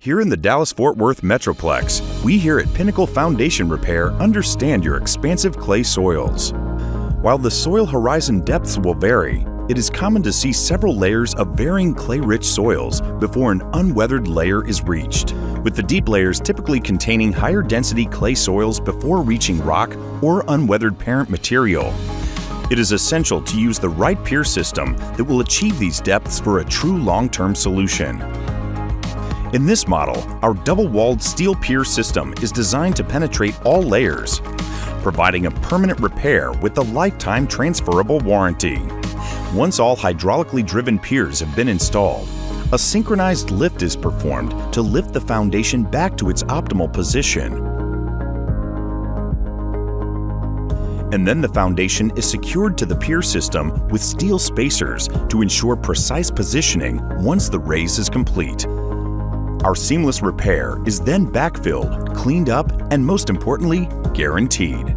Here in the Dallas-Fort Worth Metroplex, we here at Pinnacle Foundation Repair understand your expansive clay soils. While the soil horizon depths will vary, it is common to see several layers of varying clay-rich soils before an unweathered layer is reached, with the deep layers typically containing higher density clay soils before reaching rock or unweathered parent material. It is essential to use the right pier system that will achieve these depths for a true long-term solution. In this model, our double-walled steel pier system is designed to penetrate all layers, providing a permanent repair with a lifetime transferable warranty. Once all hydraulically driven piers have been installed, a synchronized lift is performed to lift the foundation back to its optimal position. And then the foundation is secured to the pier system with steel spacers to ensure precise positioning once the raise is complete. Our seamless repair is then backfilled, cleaned up, and most importantly, guaranteed.